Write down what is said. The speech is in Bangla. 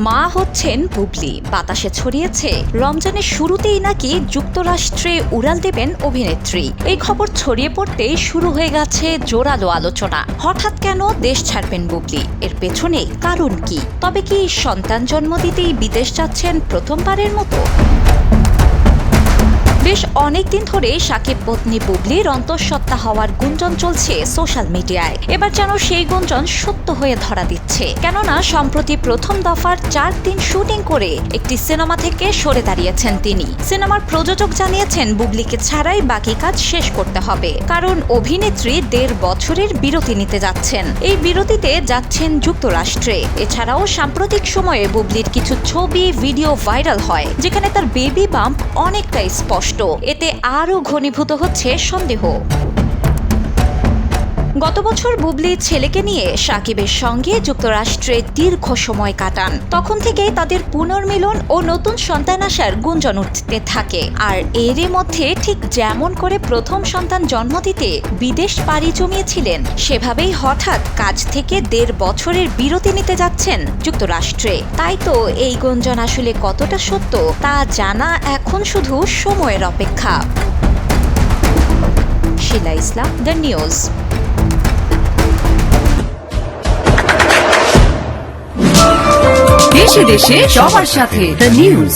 মা হচ্ছেন বুবলি। বাতাসে ছড়িয়েছে রমজানের শুরুতেই নাকি যুক্তরাষ্ট্রে উড়াল দেবেন অভিনেত্রী। এই খবর ছড়িয়ে পড়তেই শুরু হয়ে গেছে জোরালো আলোচনা। হঠাৎ কেন দেশ ছাড়বেন বুবলি? এর পেছনে কারণ কি? তবে কি সন্তান জন্ম দিতেই বিদেশ যাচ্ছেন প্রথমবারের মতো? বেশ অনেকদিন ধরে সাকিব পত্নী বুবলির অন্তঃসত্ত্বা হওয়ার গুঞ্জন চলছে সোশ্যাল মিডিয়ায়। এবার যেন সেই গুঞ্জন সত্য হয়ে ধরা দিচ্ছে, কেননা সম্প্রতি প্রথম দফার 4 দিন শুটিং করে একটি সিনেমা থেকে সরে দাঁড়িয়েছেন তিনি। সিনেমার প্রযোজক জানিয়েছেন বুবলিকে ছাড়াই বাকি কাজ শেষ করতে হবে, কারণ অভিনেত্রী 1.5 বছরের বিরতি নিতে যাচ্ছেন। এই বিরতিতে যাচ্ছেন যুক্তরাষ্ট্রে। এছাড়াও সাম্প্রতিক সময়ে বুবলির কিছু ছবি ভিডিও ভাইরাল হয়, যেখানে তার বেবি বাম্প অনেকটাই স্পষ্ট। এতে আরও ঘনীভূত হচ্ছে সন্দেহ। গত বছর বুবলি ছেলেকে নিয়ে সাকিবের সঙ্গে যুক্তরাষ্ট্রে দীর্ঘ সময় কাটান। তখন থেকেই তাদের পুনর্মিলন ও নতুন সন্তান আসার গুঞ্জন উঠতে থাকে। আর এরই মধ্যে ঠিক যেমন করে প্রথম সন্তান জন্ম দিতে বিদেশ পাড়ি জমিয়েছিলেন, সেভাবেই হঠাৎ কাজ থেকে 1.5 বছরের বিরতি নিতে যাচ্ছেন যুক্তরাষ্ট্রে। তাই তো এই গুঞ্জন আসলে কতটা সত্য তা জানা এখন শুধু সময়ের অপেক্ষা। শিলা ইসলাম, দ্য নিউজ। দেশে দেশে সবার সাথে দ্য নিউজ।